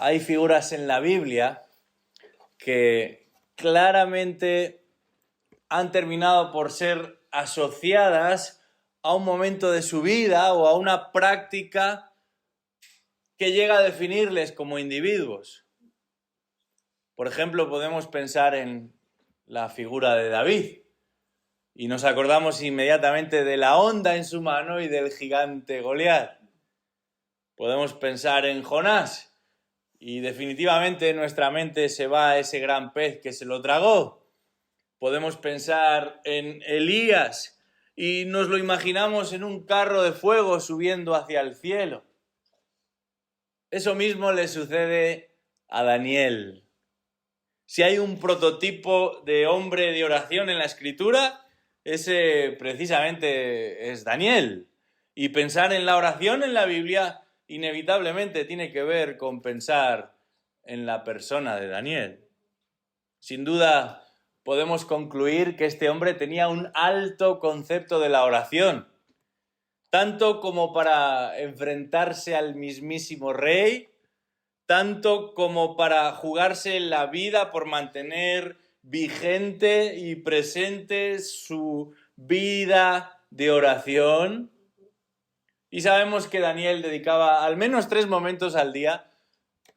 Hay figuras en la Biblia que claramente han terminado por ser asociadas a un momento de su vida o a una práctica que llega a definirles como individuos. Por ejemplo, podemos pensar en la figura de David y nos acordamos inmediatamente de la honda en su mano y del gigante Goliat. Podemos pensar en Jonás y definitivamente en nuestra mente se va a ese gran pez que se lo tragó. Podemos pensar en Elías y nos lo imaginamos en un carro de fuego subiendo hacia el cielo. Eso mismo le sucede a Daniel. Si hay un prototipo de hombre de oración en la Escritura, ese precisamente es Daniel. Y pensar en la oración en la Biblia inevitablemente tiene que ver con pensar en la persona de Daniel. Sin duda, podemos concluir que este hombre tenía un alto concepto de la oración, tanto como para enfrentarse al mismísimo rey, tanto como para jugarse la vida por mantener vigente y presente su vida de oración. Y sabemos que Daniel dedicaba al menos 3 momentos al día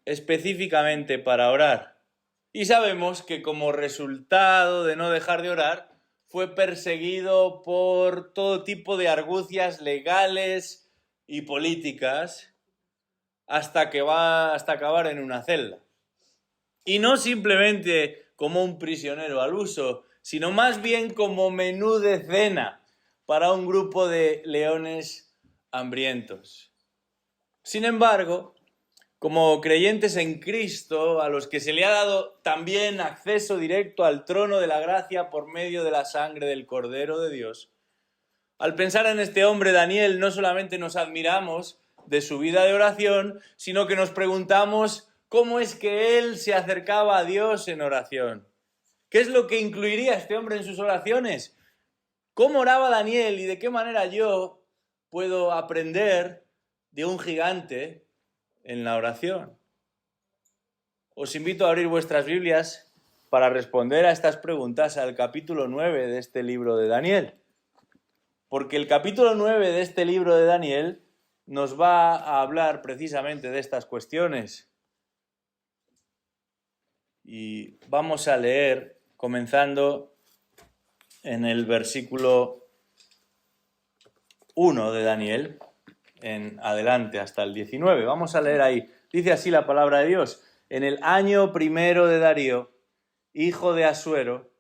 específicamente para orar. Y sabemos que como resultado de no dejar de orar, fue perseguido por todo tipo de argucias legales y políticas hasta acabar en una celda. Y no simplemente como un prisionero al uso, sino más bien como menú de cena para un grupo de leones hambrientos. Sin embargo, como creyentes en Cristo, a los que se le ha dado también acceso directo al trono de la gracia por medio de la sangre del Cordero de Dios, al pensar en este hombre Daniel, no solamente nos admiramos de su vida de oración, sino que nos preguntamos cómo es que él se acercaba a Dios en oración. ¿Qué es lo que incluiría este hombre en sus oraciones? ¿Cómo oraba Daniel y de qué manera yo puedo aprender de un gigante en la oración? Os invito a abrir vuestras Biblias para responder a estas preguntas al capítulo 9 de este libro de Daniel. Porque el capítulo 9 de este libro de Daniel nos va a hablar precisamente de estas cuestiones. Y vamos a leer comenzando en el versículo 1 de Daniel, en adelante hasta el 19. Vamos a leer ahí. Dice así la palabra de Dios. En el año primero de Darío, hijo de Asuero,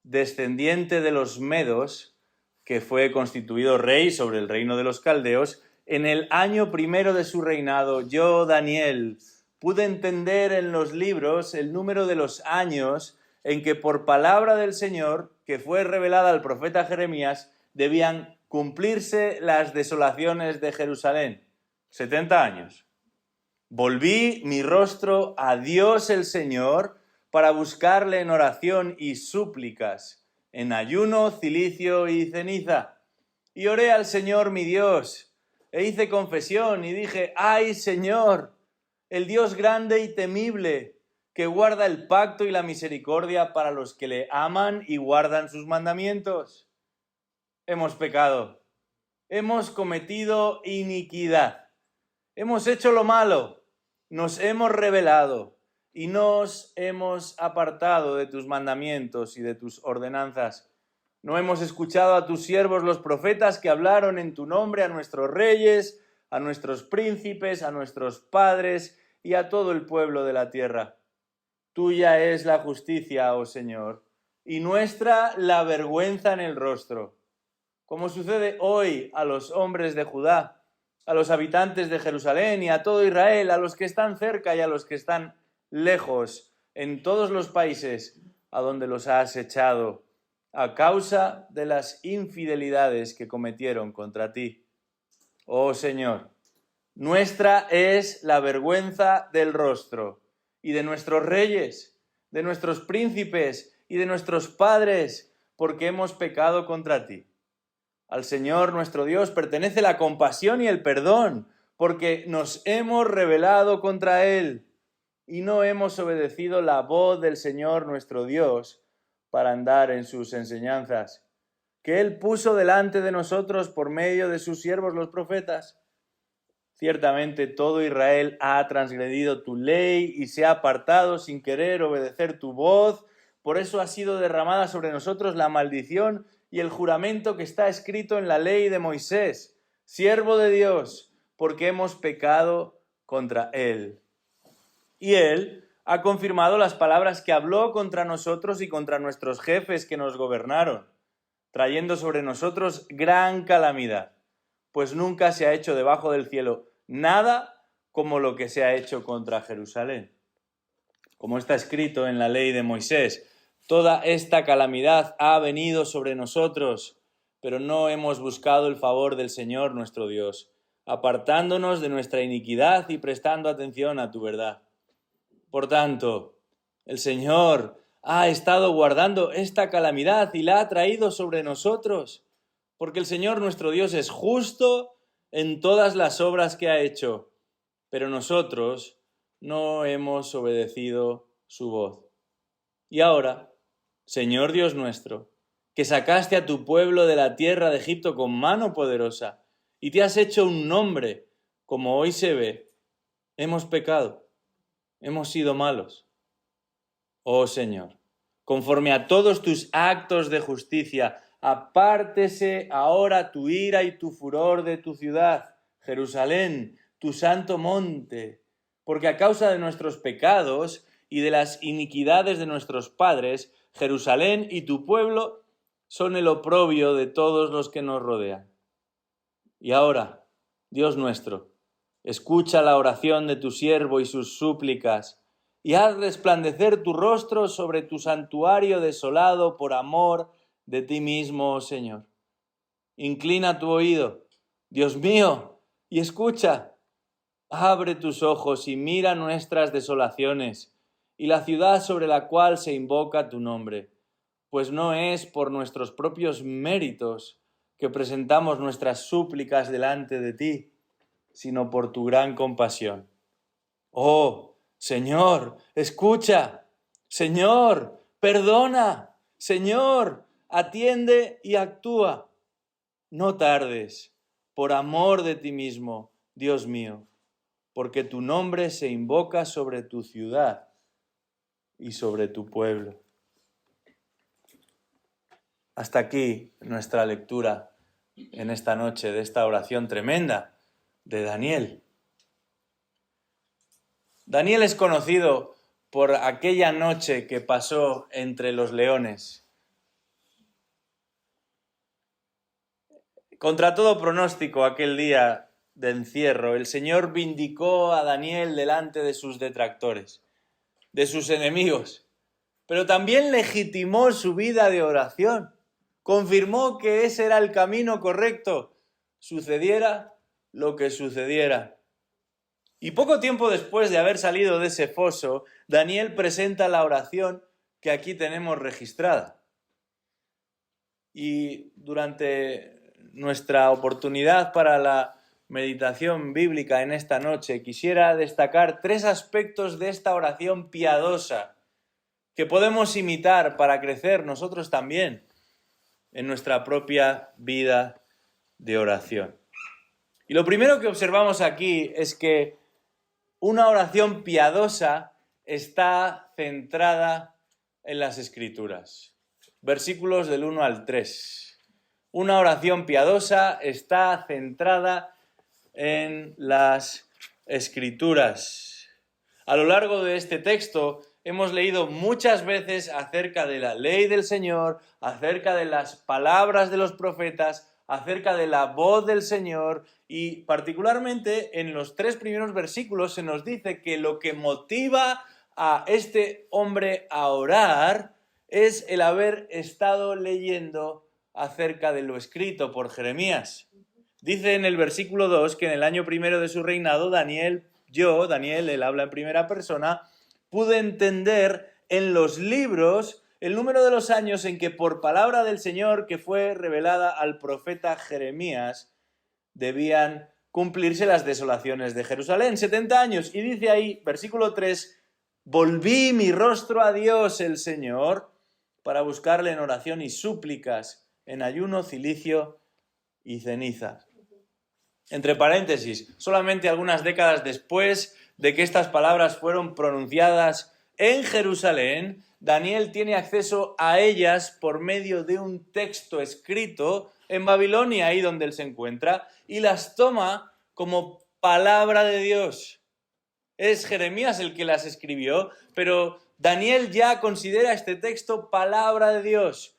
descendiente de los Medos, que fue constituido rey sobre el reino de los caldeos, en el año primero de su reinado, yo, Daniel, pude entender en los libros el número de los años en que por palabra del Señor, que fue revelada al profeta Jeremías, debían cumplirse las desolaciones de Jerusalén. 70 años. Volví mi rostro a Dios el Señor para buscarle en oración y súplicas, en ayuno, cilicio y ceniza. Y oré al Señor mi Dios, e hice confesión y dije, ¡ay, Señor, el Dios grande y temible, que guarda el pacto y la misericordia para los que le aman y guardan sus mandamientos! Hemos pecado, hemos cometido iniquidad, hemos hecho lo malo, nos hemos rebelado y nos hemos apartado de tus mandamientos y de tus ordenanzas. No hemos escuchado a tus siervos los profetas que hablaron en tu nombre a nuestros reyes, a nuestros príncipes, a nuestros padres y a todo el pueblo de la tierra. Tuya es la justicia, oh Señor, y nuestra la vergüenza en el rostro, como sucede hoy a los hombres de Judá, a los habitantes de Jerusalén y a todo Israel, a los que están cerca y a los que están lejos, en todos los países a donde los has echado, a causa de las infidelidades que cometieron contra ti. Oh Señor, nuestra es la vergüenza del rostro, y de nuestros reyes, de nuestros príncipes y de nuestros padres, porque hemos pecado contra ti. Al Señor nuestro Dios pertenece la compasión y el perdón, porque nos hemos rebelado contra Él. y no hemos obedecido la voz del Señor nuestro Dios para andar en sus enseñanzas, que Él puso delante de nosotros por medio de sus siervos los profetas. Ciertamente todo Israel ha transgredido tu ley y se ha apartado sin querer obedecer tu voz. Por eso ha sido derramada sobre nosotros la maldición y el juramento que está escrito en la ley de Moisés, siervo de Dios, porque hemos pecado contra Él. Y Él ha confirmado las palabras que habló contra nosotros y contra nuestros jefes que nos gobernaron, trayendo sobre nosotros gran calamidad, pues nunca se ha hecho debajo del cielo nada como lo que se ha hecho contra Jerusalén. Como está escrito en la ley de Moisés, toda esta calamidad ha venido sobre nosotros, pero no hemos buscado el favor del Señor nuestro Dios, apartándonos de nuestra iniquidad y prestando atención a tu verdad. Por tanto, el Señor ha estado guardando esta calamidad y la ha traído sobre nosotros, porque el Señor nuestro Dios es justo en todas las obras que ha hecho, pero nosotros no hemos obedecido su voz. Y ahora, Señor Dios nuestro, que sacaste a tu pueblo de la tierra de Egipto con mano poderosa y te has hecho un nombre, como hoy se ve, hemos pecado, hemos sido malos. Oh Señor, conforme a todos tus actos de justicia, apártese ahora tu ira y tu furor de tu ciudad, Jerusalén, tu santo monte, porque a causa de nuestros pecados y de las iniquidades de nuestros padres, Jerusalén y tu pueblo son el oprobio de todos los que nos rodean. Y ahora, Dios nuestro, escucha la oración de tu siervo y sus súplicas, y haz resplandecer tu rostro sobre tu santuario desolado por amor de ti mismo, oh Señor. Inclina tu oído, Dios mío, y escucha. Abre tus ojos y mira nuestras desolaciones y la ciudad sobre la cual se invoca tu nombre, pues no es por nuestros propios méritos que presentamos nuestras súplicas delante de ti, sino por tu gran compasión. Oh, Señor, escucha. Señor, perdona. Señor, atiende y actúa. No tardes, por amor de ti mismo, Dios mío, porque tu nombre se invoca sobre tu ciudad y sobre tu pueblo. Hasta aquí nuestra lectura en esta noche de esta oración tremenda de Daniel. Daniel es conocido por aquella noche que pasó entre los leones. Contra todo pronóstico, aquel día de encierro, el Señor vindicó a Daniel delante de sus detractores, de sus enemigos, pero también legitimó su vida de oración. Confirmó que ese era el camino correcto, sucediera lo que sucediera. Y poco tiempo después de haber salido de ese foso, Daniel presenta la oración que aquí tenemos registrada. Y durante nuestra oportunidad para la meditación bíblica en esta noche, quisiera destacar 3 aspectos de esta oración piadosa que podemos imitar para crecer nosotros también en nuestra propia vida de oración. Y lo primero que observamos aquí es que una oración piadosa está centrada en las Escrituras. Versículos del 1 al 3. Una oración piadosa está centrada en las Escrituras. A lo largo de este texto hemos leído muchas veces acerca de la ley del Señor, acerca de las palabras de los profetas, acerca de la voz del Señor, y particularmente en los 3 primeros versículos se nos dice que lo que motiva a este hombre a orar es el haber estado leyendo acerca de lo escrito por Jeremías. Dice en el versículo 2 que en el año primero de su reinado, Daniel, él habla en primera persona, pude entender en los libros el número de los años en que por palabra del Señor que fue revelada al profeta Jeremías debían cumplirse las desolaciones de Jerusalén, 70 años. Y dice ahí, versículo 3, Volví mi rostro a Dios el Señor para buscarle en oración y súplicas, en ayuno, cilicio y ceniza. Entre paréntesis, solamente algunas décadas después de que estas palabras fueron pronunciadas en Jerusalén, Daniel tiene acceso a ellas por medio de un texto escrito en Babilonia, ahí donde él se encuentra, y las toma como palabra de Dios. Es Jeremías el que las escribió, pero Daniel ya considera este texto palabra de Dios,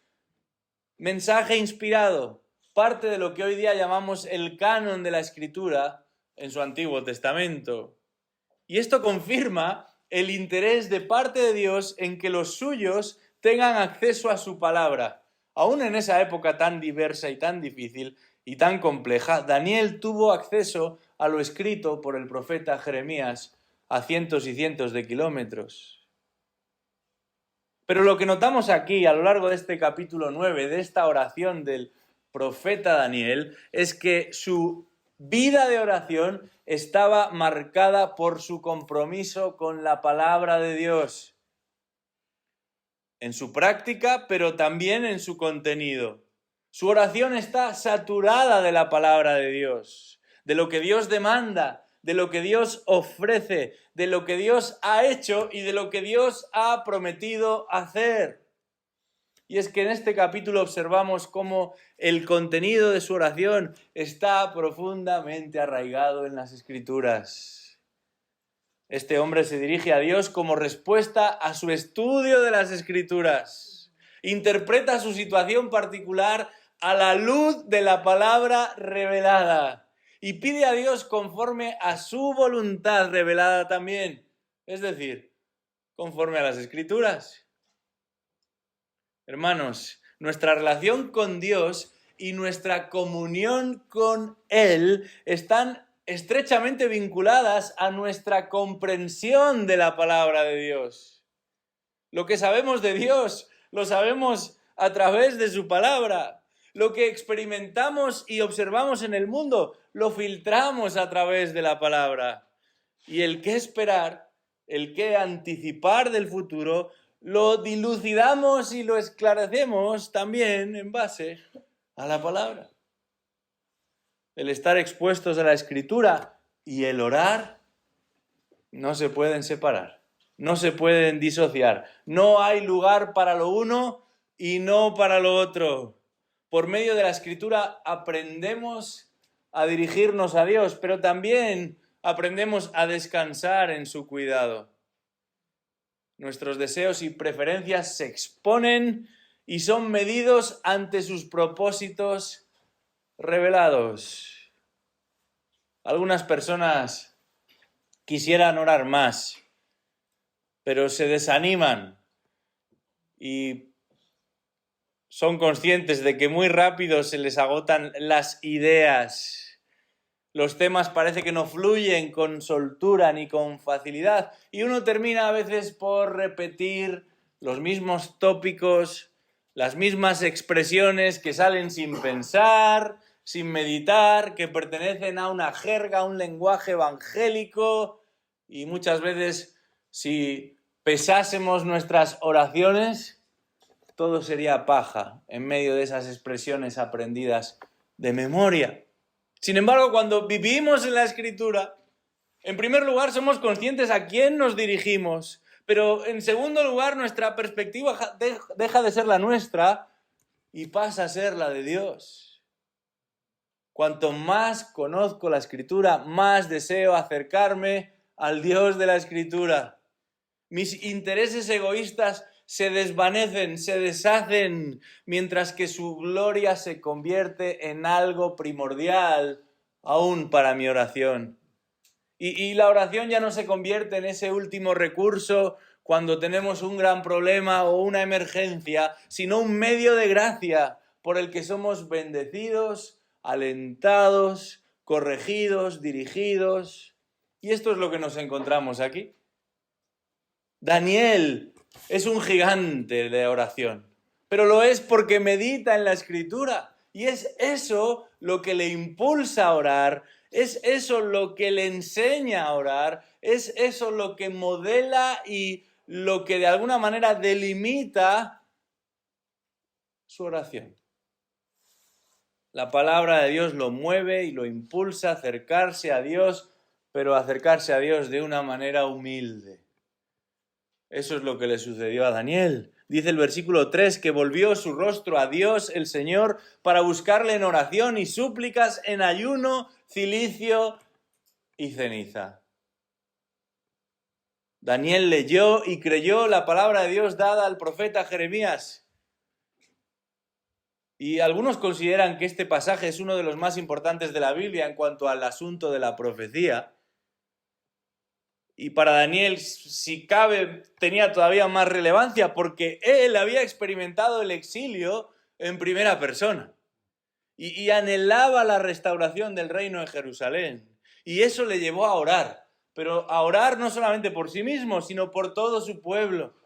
mensaje inspirado, parte de lo que hoy día llamamos el canon de la Escritura en su Antiguo Testamento. Y esto confirma el interés de parte de Dios en que los suyos tengan acceso a su palabra. Aún en esa época tan diversa y tan difícil y tan compleja, Daniel tuvo acceso a lo escrito por el profeta Jeremías a cientos y cientos de kilómetros. Pero lo que notamos aquí a lo largo de este capítulo 9, de esta oración del profeta Daniel, es que su vida de oración estaba marcada por su compromiso con la palabra de Dios, en su práctica, pero también en su contenido. Su oración está saturada de la palabra de Dios, de lo que Dios demanda, de lo que Dios ofrece, de lo que Dios ha hecho y de lo que Dios ha prometido hacer. Y es que en este capítulo observamos cómo el contenido de su oración está profundamente arraigado en las Escrituras. Este hombre se dirige a Dios como respuesta a su estudio de las Escrituras. Interpreta su situación particular a la luz de la palabra revelada y pide a Dios conforme a su voluntad revelada también, es decir, conforme a las Escrituras. Hermanos, nuestra relación con Dios y nuestra comunión con Él están estrechamente vinculadas a nuestra comprensión de la palabra de Dios. Lo que sabemos de Dios, lo sabemos a través de su palabra. Lo que experimentamos y observamos en el mundo, lo filtramos a través de la palabra. Y el qué esperar, el qué anticipar del futuro, lo dilucidamos y lo esclarecemos también en base a la palabra. El estar expuestos a la Escritura y el orar no se pueden separar, no se pueden disociar. No hay lugar para lo uno y no para lo otro. Por medio de la Escritura aprendemos a dirigirnos a Dios, pero también aprendemos a descansar en su cuidado. Nuestros deseos y preferencias se exponen y son medidos ante sus propósitos revelados. Algunas personas quisieran orar más, pero se desaniman y son conscientes de que muy rápido se les agotan las ideas. Los temas parece que no fluyen con soltura ni con facilidad y uno termina a veces por repetir los mismos tópicos, las mismas expresiones que salen sin pensar, sin meditar, que pertenecen a una jerga, a un lenguaje evangélico y muchas veces si pesásemos nuestras oraciones, todo sería paja en medio de esas expresiones aprendidas de memoria. Sin embargo, cuando vivimos en la Escritura, en primer lugar somos conscientes a quién nos dirigimos, pero en segundo lugar nuestra perspectiva deja de ser la nuestra y pasa a ser la de Dios. Cuanto más conozco la Escritura, más deseo acercarme al Dios de la Escritura. Mis intereses egoístas se desvanecen, se deshacen, mientras que su gloria se convierte en algo primordial aún para mi oración. Y la oración ya no se convierte en ese último recurso cuando tenemos un gran problema o una emergencia, sino un medio de gracia por el que somos bendecidos, alentados, corregidos, dirigidos. Y esto es lo que nos encontramos aquí. Daniel es un gigante de oración, pero lo es porque medita en la Escritura Y es eso lo que le impulsa a orar, es eso lo que le enseña a orar, es eso lo que modela y lo que de alguna manera delimita su oración. La palabra de Dios lo mueve y lo impulsa a acercarse a Dios, pero acercarse a Dios de una manera humilde. Eso es lo que le sucedió a Daniel. Dice el versículo 3 que volvió su rostro a Dios, el Señor, para buscarle en oración y súplicas, en ayuno, cilicio y ceniza. Daniel leyó y creyó la palabra de Dios dada al profeta Jeremías. Y algunos consideran que este pasaje es uno de los más importantes de la Biblia en cuanto al asunto de la profecía. Y para Daniel, si cabe, tenía todavía más relevancia porque él había experimentado el exilio en primera persona y anhelaba la restauración del reino de Jerusalén. Y eso le llevó a orar, pero a orar no solamente por sí mismo, sino por todo su pueblo.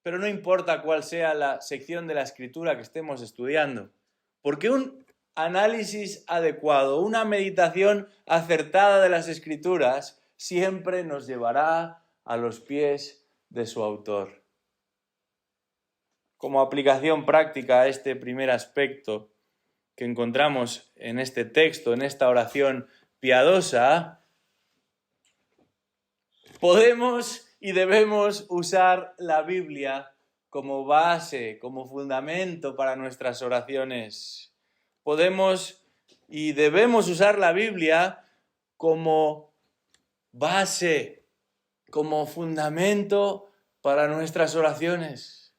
Pero no importa cuál sea la sección de la Escritura que estemos estudiando, porque un análisis adecuado, una meditación acertada de las Escrituras siempre nos llevará a los pies de su autor. Como aplicación práctica a este primer aspecto que encontramos en este texto, en esta oración piadosa, podemos y debemos usar la Biblia como base, como fundamento para nuestras oraciones. Podemos y debemos usar la Biblia como base, como fundamento para nuestras oraciones.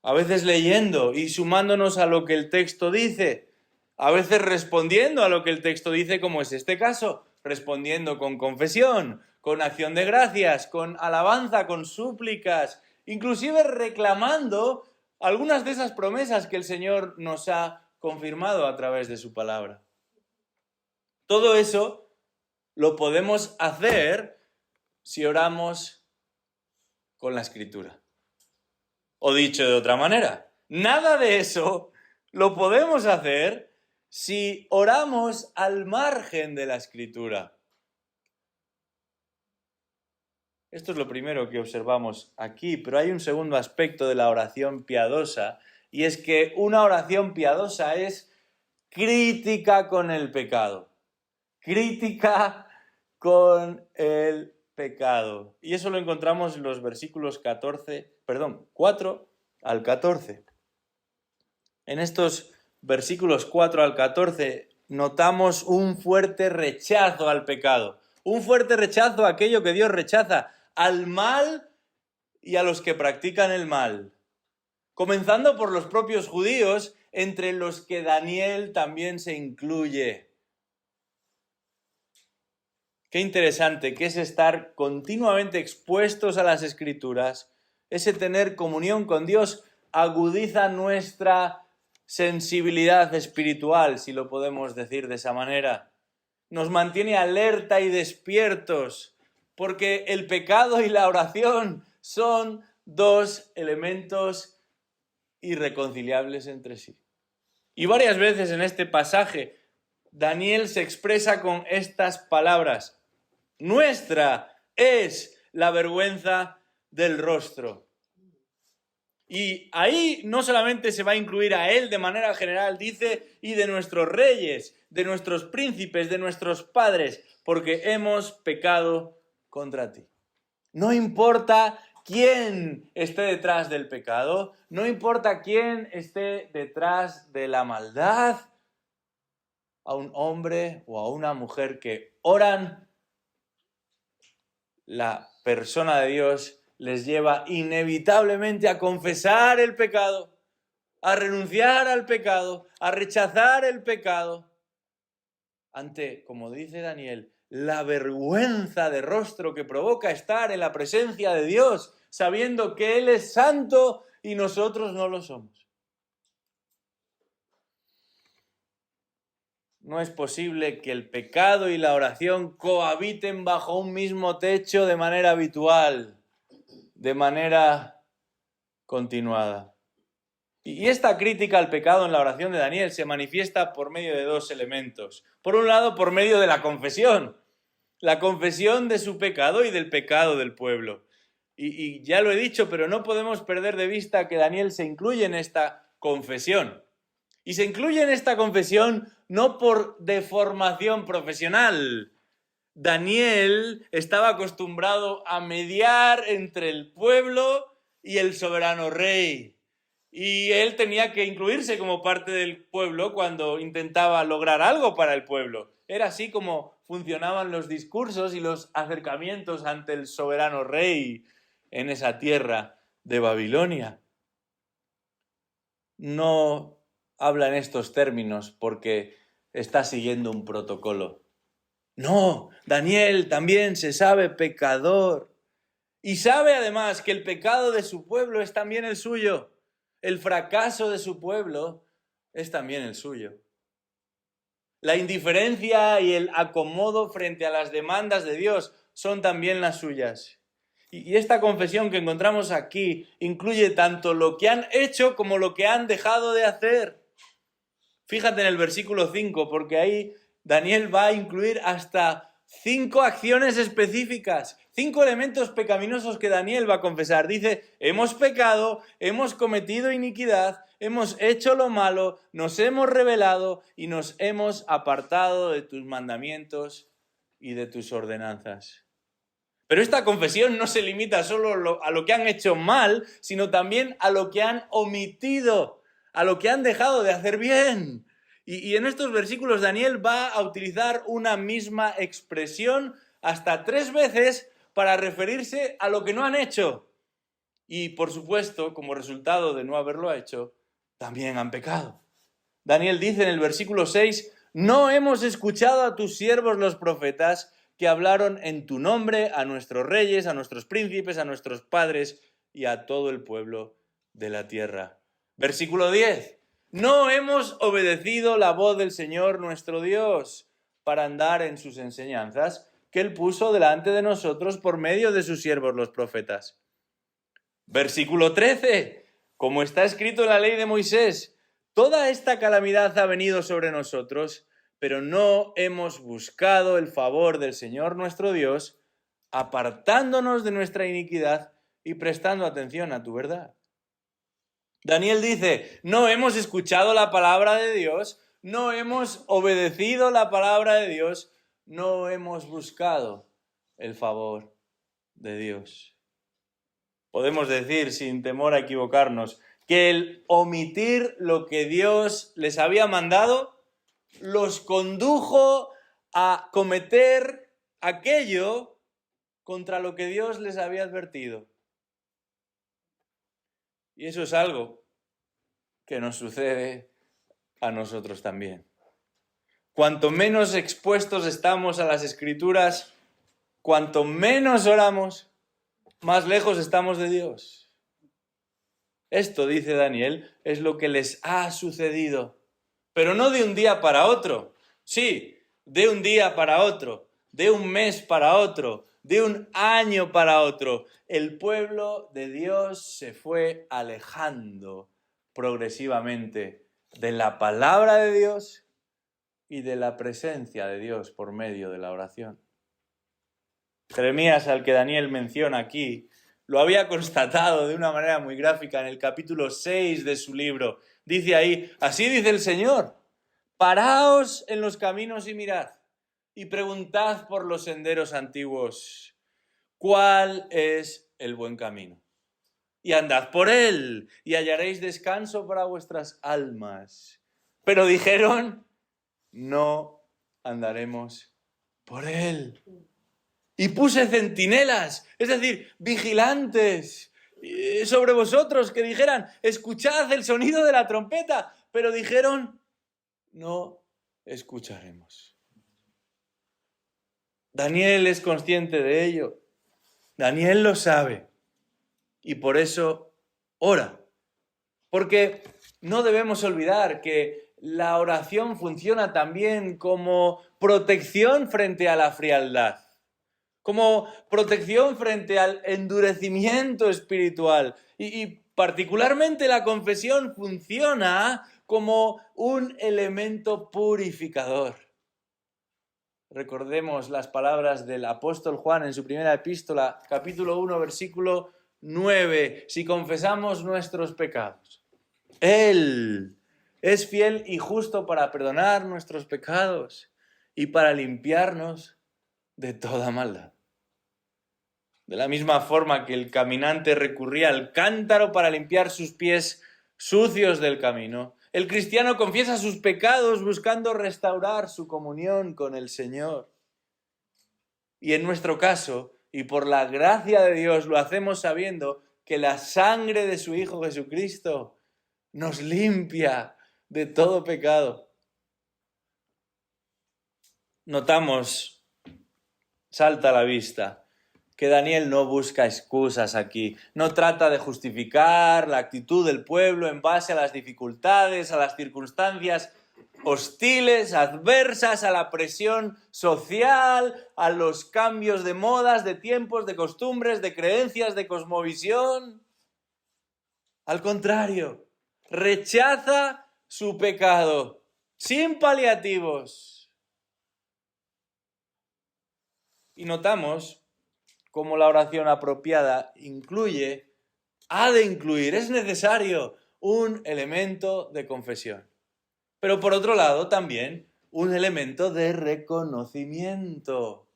A veces leyendo y sumándonos a lo que el texto dice, a veces respondiendo a lo que el texto dice, como es este caso, respondiendo con confesión, con acción de gracias, con alabanza, con súplicas, inclusive reclamando algunas de esas promesas que el Señor nos ha confirmado a través de su palabra. Todo eso lo podemos hacer si oramos con la Escritura. O dicho de otra manera, nada de eso lo podemos hacer si oramos al margen de la Escritura. Esto es lo primero que observamos aquí, pero hay un segundo aspecto de la oración piadosa, y es que una oración piadosa es crítica con el pecado. Crítica con el pecado. Y eso lo encontramos en los versículos 4 al 14. En estos versículos 4 al 14 notamos un fuerte rechazo al pecado, un fuerte rechazo a aquello que Dios rechaza, al mal y a los que practican el mal. Comenzando por los propios judíos, entre los que Daniel también se incluye. Qué interesante que es estar continuamente expuestos a las Escrituras, ese tener comunión con Dios agudiza nuestra sensibilidad espiritual, si lo podemos decir de esa manera. Nos mantiene alerta y despiertos, porque el pecado y la oración son dos elementos irreconciliables entre sí. Y varias veces en este pasaje, Daniel se expresa con estas palabras: nuestra es la vergüenza del rostro. Y ahí no solamente se va a incluir a él de manera general, dice, y de nuestros reyes, de nuestros príncipes, de nuestros padres, porque hemos pecado contra ti. No importa quién esté detrás del pecado, no importa quién esté detrás de la maldad, a un hombre o a una mujer que oran, la persona de Dios les lleva inevitablemente a confesar el pecado, a renunciar al pecado, a rechazar el pecado, ante, como dice Daniel, la vergüenza de rostro que provoca estar en la presencia de Dios, sabiendo que Él es santo y nosotros no lo somos. No es posible que el pecado y la oración cohabiten bajo un mismo techo de manera habitual, de manera continuada. Y esta crítica al pecado en la oración de Daniel se manifiesta por medio de dos elementos. Por un lado, por medio de la confesión de su pecado y del pecado del pueblo. Y ya lo he dicho, pero no podemos perder de vista que Daniel se incluye en esta confesión. Y se incluye en esta confesión no por deformación profesional. Daniel estaba acostumbrado a mediar entre el pueblo y el soberano rey. Y él tenía que incluirse como parte del pueblo cuando intentaba lograr algo para el pueblo. Era así como funcionaban los discursos y los acercamientos ante el soberano rey en esa tierra de Babilonia. No habla en estos términos porque está siguiendo un protocolo. No, Daniel también se sabe pecador y sabe además que el pecado de su pueblo es también el suyo. El fracaso de su pueblo es también el suyo. La indiferencia y el acomodo frente a las demandas de Dios son también las suyas. Y esta confesión que encontramos aquí incluye tanto lo que han hecho como lo que han dejado de hacer. Fíjate en el versículo 5, porque ahí Daniel va a incluir hasta 5 acciones específicas, 5 elementos pecaminosos que Daniel va a confesar. Dice, hemos pecado, hemos cometido iniquidad, hemos hecho lo malo, nos hemos rebelado y nos hemos apartado de tus mandamientos y de tus ordenanzas. Pero esta confesión no se limita solo a lo que han hecho mal, sino también a lo que han omitido, a lo que han dejado de hacer bien. Y en estos versículos Daniel va a utilizar una misma expresión hasta 3 veces para referirse a lo que no han hecho. Y por supuesto, como resultado de no haberlo hecho, también han pecado. Daniel dice en el versículo 6, no hemos escuchado a tus siervos los profetas que hablaron en tu nombre a nuestros reyes, a nuestros príncipes, a nuestros padres y a todo el pueblo de la tierra. Versículo 10. No hemos obedecido la voz del Señor nuestro Dios para andar en sus enseñanzas que Él puso delante de nosotros por medio de sus siervos los profetas. Versículo 13. Como está escrito en la ley de Moisés, toda esta calamidad ha venido sobre nosotros, pero no hemos buscado el favor del Señor nuestro Dios, apartándonos de nuestra iniquidad y prestando atención a tu verdad. Daniel dice, no hemos escuchado la palabra de Dios, no hemos obedecido la palabra de Dios, no hemos buscado el favor de Dios. Podemos decir, sin temor a equivocarnos, que el omitir lo que Dios les había mandado los condujo a cometer aquello contra lo que Dios les había advertido. Y eso es algo que nos sucede a nosotros también. Cuanto menos expuestos estamos a las Escrituras, cuanto menos oramos, más lejos estamos de Dios. Esto, dice Daniel, es lo que les ha sucedido. Pero no de un día para otro. Sí, de un día para otro, de un mes para otro, de un año para otro. El pueblo de Dios se fue alejando progresivamente de la palabra de Dios y de la presencia de Dios por medio de la oración. Jeremías, al que Daniel menciona aquí, lo había constatado de una manera muy gráfica en el capítulo 6 de su libro. Dice ahí, así dice el Señor, paraos en los caminos y mirad, y preguntad por los senderos antiguos, ¿cuál es el buen camino? Y andad por él, y hallaréis descanso para vuestras almas. Pero dijeron, no andaremos por él. Y puse centinelas, es decir, vigilantes sobre vosotros que dijeran, escuchad el sonido de la trompeta. Pero dijeron, no escucharemos. Daniel es consciente de ello. Daniel lo sabe. Y por eso ora. Porque no debemos olvidar que la oración funciona también como protección frente a la frialdad, como protección frente al endurecimiento espiritual. Y Particularmente la confesión funciona como un elemento purificador. Recordemos las palabras del apóstol Juan en su primera epístola, capítulo 1, versículo 9. Si confesamos nuestros pecados, Él es fiel y justo para perdonar nuestros pecados y para limpiarnos de toda maldad. De la misma forma que el caminante recurría al cántaro para limpiar sus pies sucios del camino, el cristiano confiesa sus pecados buscando restaurar su comunión con el Señor. Y en nuestro caso, y por la gracia de Dios, lo hacemos sabiendo que la sangre de su Hijo Jesucristo nos limpia de todo pecado. Notamos, salta a la vista, que Daniel no busca excusas aquí, no trata de justificar la actitud del pueblo en base a las dificultades, a las circunstancias hostiles, adversas, a la presión social, a los cambios de modas, de tiempos, de costumbres, de creencias, de cosmovisión. Al contrario, rechaza su pecado sin paliativos. Y notamos cómo la oración apropiada ha de incluir, es necesario, un elemento de confesión. Pero por otro lado también un elemento de reconocimiento.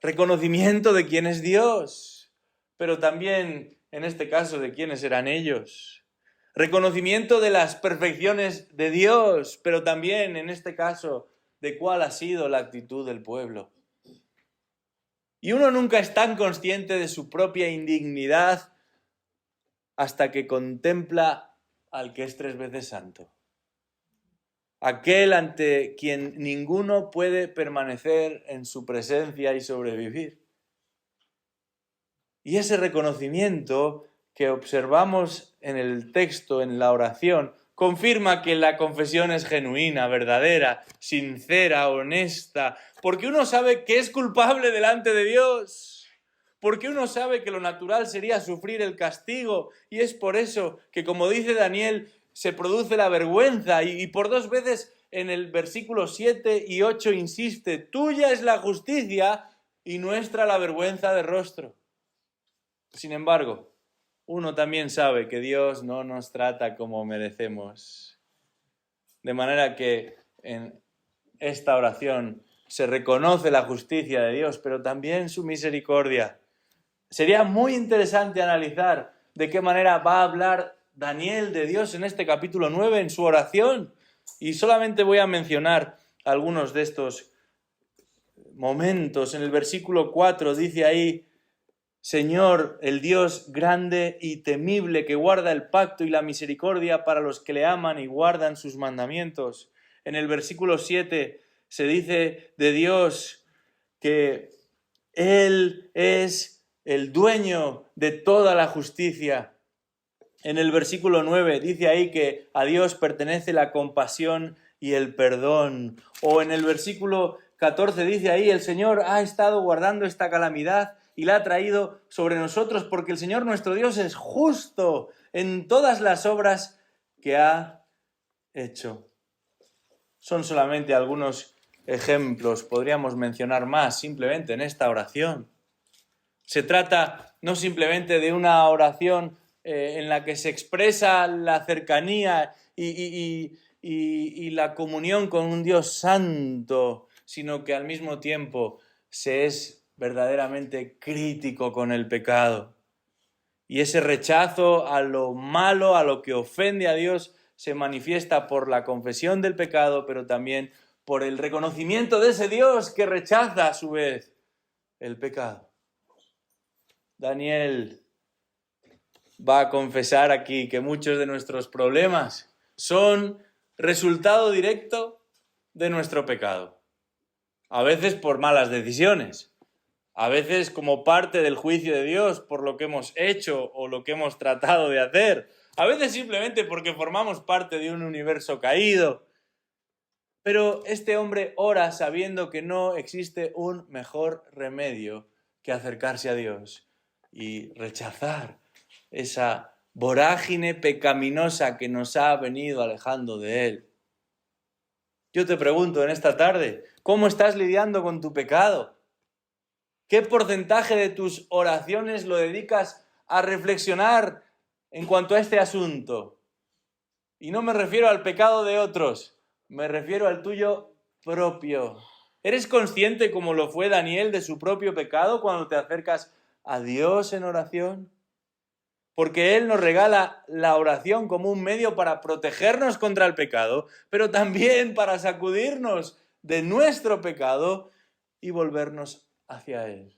Reconocimiento de quién es Dios, pero también, en este caso, de quiénes eran ellos. Reconocimiento de las perfecciones de Dios, pero también, en este caso, de cuál ha sido la actitud del pueblo. Y uno nunca es tan consciente de su propia indignidad hasta que contempla al que es 3 veces santo. Aquel ante quien ninguno puede permanecer en su presencia y sobrevivir. Y ese reconocimiento que observamos en el texto, en la oración, confirma que la confesión es genuina, verdadera, sincera, honesta, porque uno sabe que es culpable delante de Dios, porque uno sabe que lo natural sería sufrir el castigo, y es por eso que, como dice Daniel, se produce la vergüenza, y por 2 veces en el versículo 7 y 8 insiste, tuya es la justicia y nuestra la vergüenza de rostro. Sin embargo, uno también sabe que Dios no nos trata como merecemos. De manera que en esta oración se reconoce la justicia de Dios, pero también su misericordia. Sería muy interesante analizar de qué manera va a hablar Daniel de Dios en este capítulo 9 en su oración. Y solamente voy a mencionar algunos de estos momentos. En el versículo 4 dice ahí, Señor, el Dios grande y temible que guarda el pacto y la misericordia para los que le aman y guardan sus mandamientos. En el versículo 7 se dice de Dios que Él es el dueño de toda la justicia. En el versículo 9 dice ahí que a Dios pertenece la compasión y el perdón. O en el versículo 14 dice ahí, el Señor ha estado guardando esta calamidad y la ha traído sobre nosotros porque el Señor nuestro Dios es justo en todas las obras que ha hecho. Son solamente algunos ejemplos, podríamos mencionar más simplemente en esta oración. Se trata no simplemente de una oración en la que se expresa la cercanía y la comunión con un Dios santo, sino que al mismo tiempo se es verdaderamente crítico con el pecado. Y ese rechazo a lo malo, a lo que ofende a Dios, se manifiesta por la confesión del pecado, pero también por el reconocimiento de ese Dios que rechaza a su vez el pecado. Daniel va a confesar aquí que muchos de nuestros problemas son resultado directo de nuestro pecado. A veces por malas decisiones. A veces como parte del juicio de Dios por lo que hemos hecho o lo que hemos tratado de hacer. A veces simplemente porque formamos parte de un universo caído. Pero este hombre ora sabiendo que no existe un mejor remedio que acercarse a Dios y rechazar esa vorágine pecaminosa que nos ha venido alejando de Él. Yo te pregunto en esta tarde, ¿cómo estás lidiando con tu pecado? ¿Qué porcentaje de tus oraciones lo dedicas a reflexionar en cuanto a este asunto? Y no me refiero al pecado de otros, me refiero al tuyo propio. ¿Eres consciente, como lo fue Daniel, de su propio pecado cuando te acercas a Dios en oración? Porque Él nos regala la oración como un medio para protegernos contra el pecado, pero también para sacudirnos de nuestro pecado y volvernos hacia Él.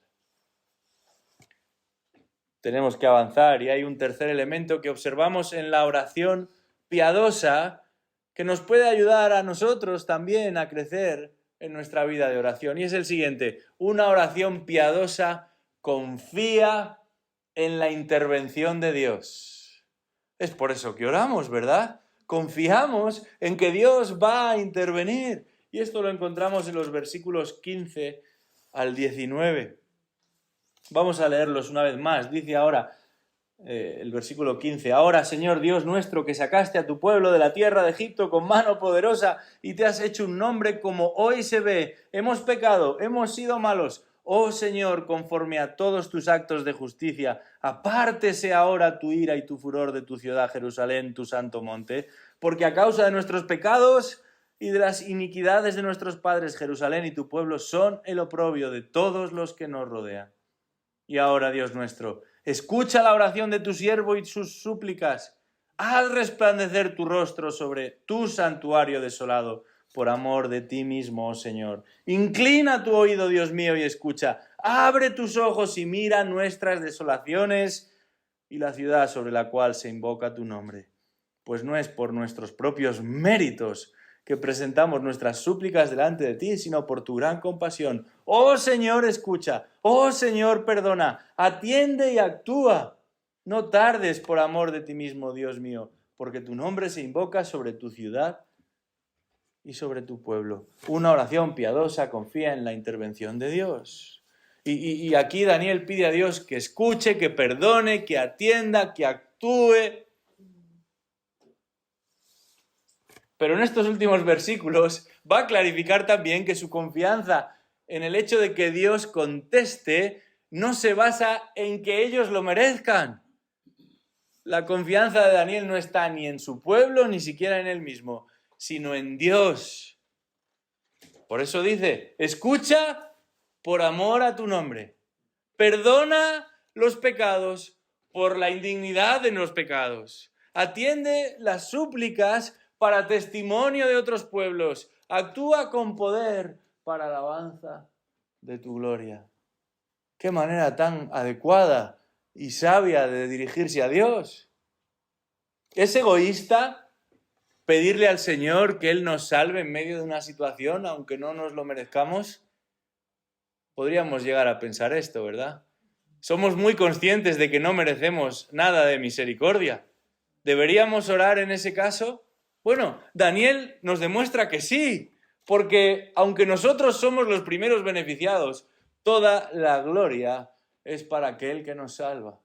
Tenemos que avanzar y hay un tercer elemento que observamos en la oración piadosa que nos puede ayudar a nosotros también a crecer en nuestra vida de oración. Y es el siguiente: una oración piadosa confía en la intervención de Dios. Es por eso que oramos, ¿verdad? Confiamos en que Dios va a intervenir. Y esto lo encontramos en los versículos 15 al 19. Vamos a leerlos una vez más. Dice ahora el versículo 15. Ahora, Señor Dios nuestro, que sacaste a tu pueblo de la tierra de Egipto con mano poderosa y te has hecho un nombre como hoy se ve. Hemos pecado, hemos sido malos. Oh Señor, conforme a todos tus actos de justicia, apártese ahora tu ira y tu furor de tu ciudad, Jerusalén, tu santo monte, porque a causa de nuestros pecados y de las iniquidades de nuestros padres, Jerusalén y tu pueblo son el oprobio de todos los que nos rodean. Y ahora, Dios nuestro, escucha la oración de tu siervo y sus súplicas. Haz resplandecer tu rostro sobre tu santuario desolado, por amor de ti mismo, oh Señor. Inclina tu oído, Dios mío, y escucha. Abre tus ojos y mira nuestras desolaciones y la ciudad sobre la cual se invoca tu nombre. Pues no es por nuestros propios méritos que presentamos nuestras súplicas delante de ti, sino por tu gran compasión. Oh Señor, escucha. Oh Señor, perdona. Atiende y actúa. No tardes por amor de ti mismo, Dios mío, porque tu nombre se invoca sobre tu ciudad y sobre tu pueblo. Una oración piadosa confía en la intervención de Dios. Y aquí Daniel pide a Dios que escuche, que perdone, que atienda, que actúe. Pero en estos últimos versículos va a clarificar también que su confianza en el hecho de que Dios conteste no se basa en que ellos lo merezcan. La confianza de Daniel no está ni en su pueblo, ni siquiera en él mismo, sino en Dios. Por eso dice, escucha por amor a tu nombre. Perdona los pecados por la indignidad de los pecados. Atiende las súplicas para testimonio de otros pueblos. Actúa con poder para alabanza de tu gloria. Qué manera tan adecuada y sabia de dirigirse a Dios. ¿Es egoísta pedirle al Señor que Él nos salve en medio de una situación, aunque no nos lo merezcamos? Podríamos llegar a pensar esto, ¿verdad? Somos muy conscientes de que no merecemos nada de misericordia. ¿Deberíamos orar en ese caso? Bueno, Daniel nos demuestra que sí, porque aunque nosotros somos los primeros beneficiados, toda la gloria es para aquel que nos salva.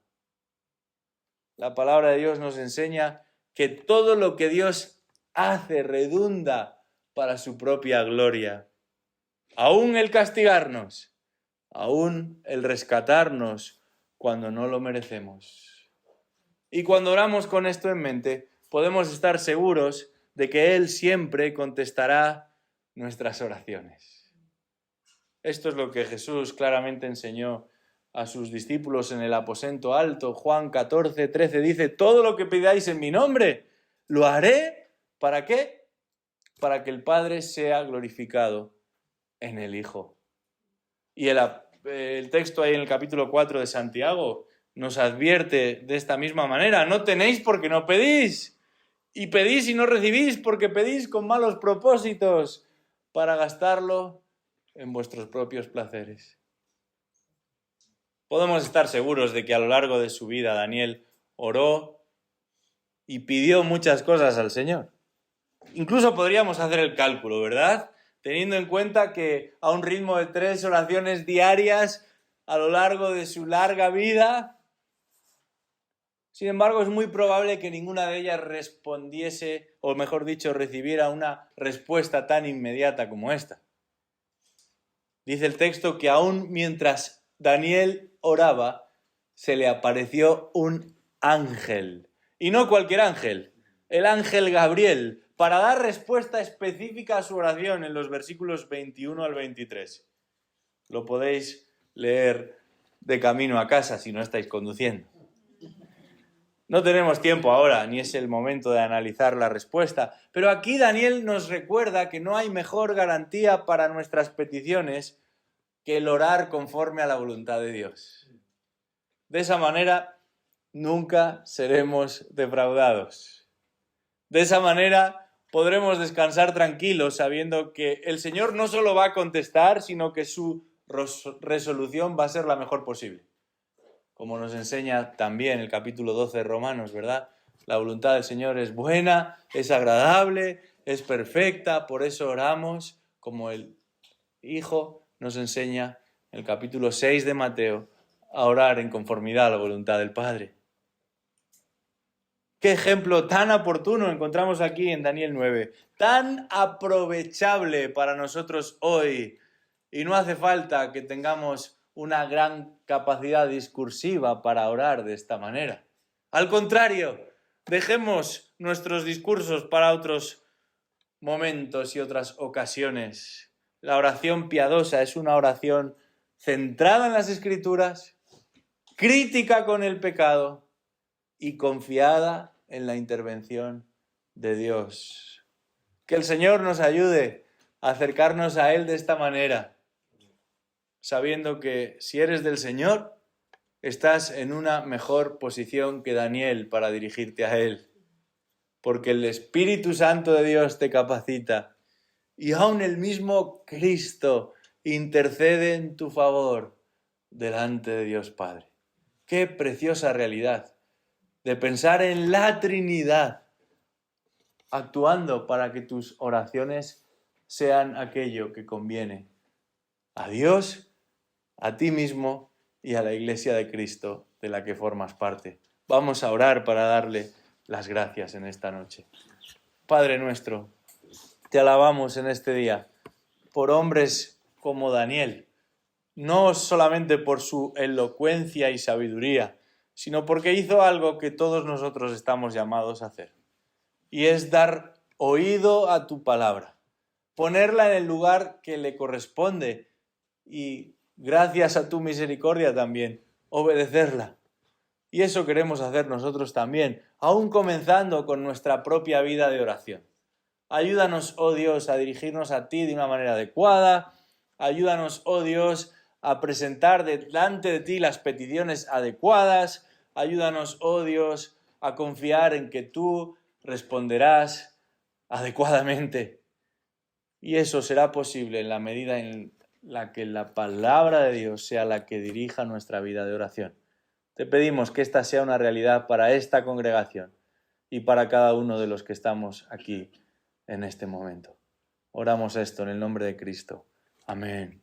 La palabra de Dios nos enseña que todo lo que Dios hace redunda para su propia gloria. Aún el castigarnos, aún el rescatarnos cuando no lo merecemos. Y cuando oramos con esto en mente, podemos estar seguros de que Él siempre contestará nuestras oraciones. Esto es lo que Jesús claramente enseñó a sus discípulos en el aposento alto. Juan 14:13 dice, todo lo que pidáis en mi nombre, lo haré. ¿Para qué? Para que el Padre sea glorificado en el Hijo. Y el texto ahí en el capítulo 4 de Santiago nos advierte de esta misma manera, no tenéis porque no pedís, y pedís y no recibís porque pedís con malos propósitos para gastarlo en vuestros propios placeres. Podemos estar seguros de que a lo largo de su vida Daniel oró y pidió muchas cosas al Señor. Incluso podríamos hacer el cálculo, ¿verdad? Teniendo en cuenta que a un ritmo de 3 oraciones diarias a lo largo de su larga vida, Sin embargo, es muy probable que ninguna de ellas respondiese, o mejor dicho, recibiera una respuesta tan inmediata como esta. Dice el texto que aún mientras Daniel oraba, se le apareció un ángel. Y no cualquier ángel, el ángel Gabriel, para dar respuesta específica a su oración en los versículos 21 al 23. Lo podéis leer de camino a casa si no estáis conduciendo. No tenemos tiempo ahora, ni es el momento de analizar la respuesta, pero aquí Daniel nos recuerda que no hay mejor garantía para nuestras peticiones que el orar conforme a la voluntad de Dios. De esa manera, nunca seremos defraudados. De esa manera, podremos descansar tranquilos sabiendo que el Señor no solo va a contestar, sino que su resolución va a ser la mejor posible. Como nos enseña también el capítulo 12 de Romanos, ¿verdad? La voluntad del Señor es buena, es agradable, es perfecta, por eso oramos, como el Hijo nos enseña en el capítulo 6 de Mateo, a orar en conformidad a la voluntad del Padre. Qué ejemplo tan oportuno encontramos aquí en Daniel 9, tan aprovechable para nosotros hoy. Y no hace falta que tengamos una gran capacidad discursiva para orar de esta manera. Al contrario, dejemos nuestros discursos para otros momentos y otras ocasiones. La oración piadosa es una oración centrada en las Escrituras, crítica con el pecado y confiada en la intervención de Dios. Que el Señor nos ayude a acercarnos a Él de esta manera, sabiendo que si eres del Señor, estás en una mejor posición que Daniel para dirigirte a Él, porque el Espíritu Santo de Dios te capacita y aún el mismo Cristo intercede en tu favor delante de Dios Padre. Qué preciosa realidad de pensar en la Trinidad, actuando para que tus oraciones sean aquello que conviene a Dios, a ti mismo y a la Iglesia de Cristo de la que formas parte. Vamos a orar para darle las gracias en esta noche. Padre nuestro, te alabamos en este día por hombres como Daniel, no solamente por su elocuencia y sabiduría, sino porque hizo algo que todos nosotros estamos llamados a hacer, y es dar oído a tu palabra, ponerla en el lugar que le corresponde y, gracias a tu misericordia también, obedecerla. Y eso queremos hacer nosotros también, aún comenzando con nuestra propia vida de oración. Ayúdanos, oh Dios, a dirigirnos a ti de una manera adecuada. Ayúdanos, oh Dios, a presentar delante de ti las peticiones adecuadas. Ayúdanos, oh Dios, a confiar en que tú responderás adecuadamente. Y eso será posible en la medida en la que la palabra de Dios sea la que dirija nuestra vida de oración. Te pedimos que esta sea una realidad para esta congregación y para cada uno de los que estamos aquí en este momento. Oramos esto en el nombre de Cristo. Amén.